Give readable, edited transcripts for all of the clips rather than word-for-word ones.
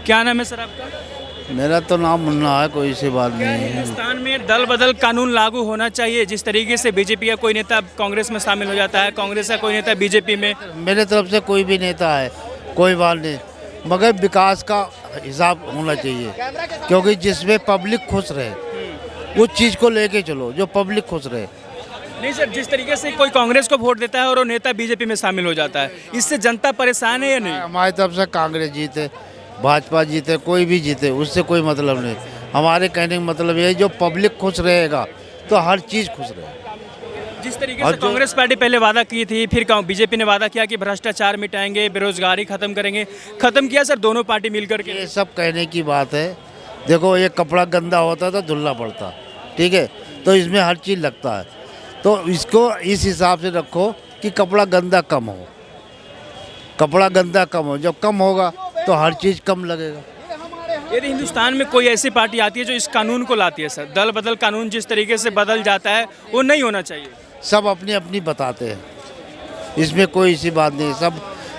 क्या नाम है सर आपका? मेरा तो नाम मुन्ना है, कोई सी बात क्या नहीं है। हिंदुस्तान में दल बदल कानून लागू होना चाहिए? जिस तरीके से बीजेपी का कोई नेता कांग्रेस में शामिल हो जाता है, कांग्रेस का कोई नेता बीजेपी में। मेरे तरफ से कोई भी नेता है, कोई बात नहीं, मगर विकास का हिसाब होना चाहिए, क्योंकि जिसमें पब्लिक खुश रहे उस चीज़ को लेके चलो, जो पब्लिक खुश रहे। नहीं सर, जिस तरीके से कोई कांग्रेस को वोट देता है और वो नेता बीजेपी में शामिल हो जाता है, इससे जनता परेशान है या नहीं? हमारी तरफ से कांग्रेस जीते, भाजपा जीते, कोई भी जीते, उससे कोई मतलब नहीं। हमारे कहने का मतलब ये है, जो पब्लिक खुश रहेगा तो हर चीज़ खुश रहेगा। जिस तरीके से कांग्रेस पार्टी पहले वादा की थी, फिर बीजेपी ने वादा किया कि भ्रष्टाचार मिटाएंगे, बेरोजगारी खत्म करेंगे, खत्म किया सर दोनों पार्टी मिलकर के। ये सब कहने की बात है। देखो, ये कपड़ा गंदा होता तो धुलना पड़ता, ठीक है, तो इसमें हर चीज़ लगता है, तो इसको इस हिसाब से रखो कि कपड़ा गंदा कम हो, कपड़ा गंदा कम हो, जब कम होगा तो हर चीज़ कम लगेगा। यदि हिंदुस्तान में कोई ऐसी पार्टी आती है जो इस कानून को लाती है सर, दल बदल कानून जिस तरीके से बदल जाता है वो नहीं होना चाहिए। सब अपनी अपनी बताते हैं, इसमें कोई ऐसी बात नहीं,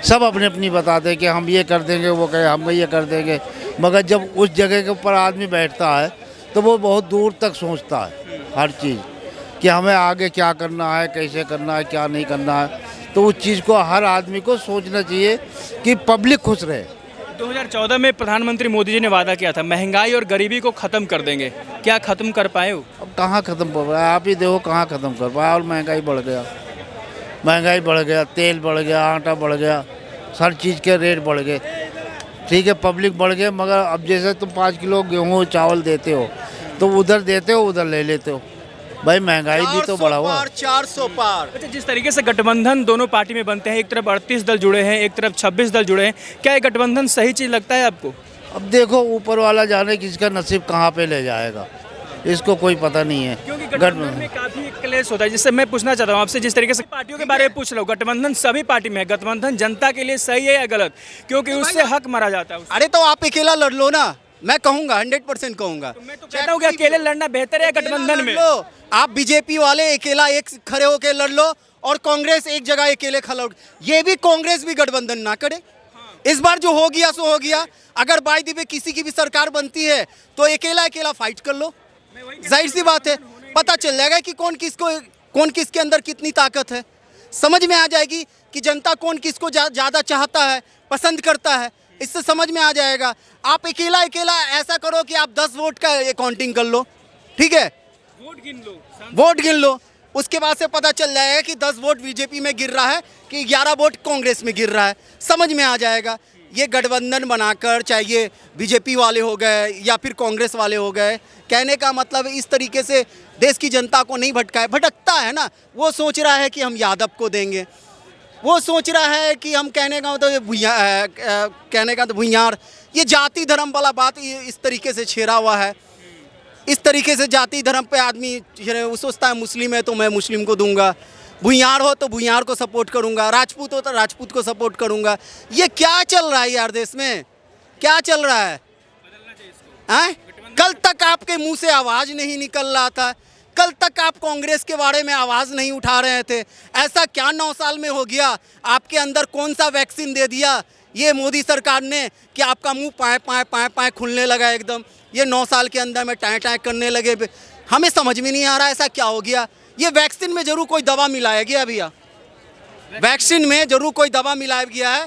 सब अपनी अपनी बताते हैं कि हम ये कर देंगे, वो कहे हम ये कर देंगे, मगर जब उस जगह के ऊपर आदमी बैठता है तो वो बहुत दूर तक सोचता है हर चीज़, कि हमें आगे क्या करना है, कैसे करना है, क्या नहीं करना है, तो उस चीज़ को हर आदमी को सोचना चाहिए कि पब्लिक खुश रहे। 2014 में प्रधानमंत्री मोदी जी ने वादा किया था महंगाई और गरीबी को खत्म कर देंगे, क्या खत्म कर पाए हो? अब कहाँ ख़त्म कर पाया, आप ही देखो कहाँ ख़त्म कर पाया। और महंगाई बढ़ गया, महंगाई बढ़ गया, तेल बढ़ गया, आटा बढ़ गया, हर चीज़ के रेट बढ़ गए, ठीक है, पब्लिक बढ़ गए, मगर अब जैसे तुम 5 किलो गेहूँ चावल देते हो तो उधर देते हो, उधर ले लेते हो, भाई महंगाई भी तो बढ़ा हुआ। 400 पार। अच्छा, जिस तरीके से गठबंधन दोनों पार्टी में बनते हैं, एक तरफ 38 दल जुड़े हैं, एक तरफ 26 दल जुड़े हैं, क्या ये गठबंधन सही चीज़ लगता है आपको? अब देखो, ऊपर वाला जाने किसका नसीब कहाँ पे ले जाएगा, इसको कोई पता नहीं है। क्योंकि गठबंधन में काफी क्लेश होता है, जिससे मैं पूछना चाहता हूँ आपसे, जिस तरीके से पार्टियों के बारे में पूछ रहा हूँ, गठबंधन सभी पार्टी में है, गठबंधन जनता के लिए सही है या गलत? क्योंकि उससे हक मारा जाता है उससे। अरे तो आप अकेला लड़ लो ना, मैं कहूंगा 100% कहूंगा। तो मैं तो कहता हूँ कि अकेले लड़ना बेहतर है गठबंधन में। लो, आप बीजेपी वाले अकेला एक खड़े होके लड़ लो और कांग्रेस एक जगह अकेले खड़ा, ये भी कांग्रेस भी गठबंधन ना करे। इस बार जो हो गया सो हो गया, अगर बाय दी वे किसी की भी सरकार बनती है तो अकेला अकेला फाइट कर लो, जाहिर सी बात है, पता चल जाएगा कि कौन किसके अंदर कितनी ताकत है, समझ में आ जाएगी कि जनता कौन किसको ज़्यादा चाहता है, पसंद करता है, इससे समझ में आ जाएगा। आप अकेला अकेला ऐसा करो कि आप 10 वोट का काउंटिंग कर लो, ठीक है, वोट गिन लो, उसके बाद से पता चल जाएगा कि 10 वोट बीजेपी में गिर रहा है कि 11 वोट कांग्रेस में गिर रहा है, समझ में आ जाएगा। ये गठबंधन बनाकर, चाहे ये बीजेपी वाले हो गए या फिर कांग्रेस वाले हो गए, कहने का मतलब इस तरीके से देश की जनता को नहीं भटकता है ना। वो सोच रहा है कि हम यादव को देंगे, वो सोच रहा है कि हम कहने का तो भुइयार, ये जाति धर्म वाला बात इस तरीके से छेड़ा हुआ है। इस तरीके से जाति धर्म पे आदमी सोचता है मुस्लिम है तो मैं मुस्लिम को दूंगा, भुइयार हो तो भुइयार को सपोर्ट करूंगा, राजपूत हो तो राजपूत को सपोर्ट करूंगा। ये क्या चल रहा है यार, देश में क्या चल रहा है? कल तक आपके मुंह से आवाज़ नहीं निकल रहा था, कल तक आप कांग्रेस के बारे में आवाज़ नहीं उठा रहे थे, ऐसा क्या 9 साल में हो गया? आपके अंदर कौन सा वैक्सीन दे दिया ये मोदी सरकार ने कि आपका मुंह पाए खुलने लगा एकदम? ये 9 साल के अंदर में टाँय टाँय करने लगे, हमें समझ में नहीं आ रहा ऐसा क्या हो गया। ये वैक्सीन में जरूर कोई दवा मिलाया गया भैया, वैक्सीन में जरूर कोई दवा मिलाया गया है,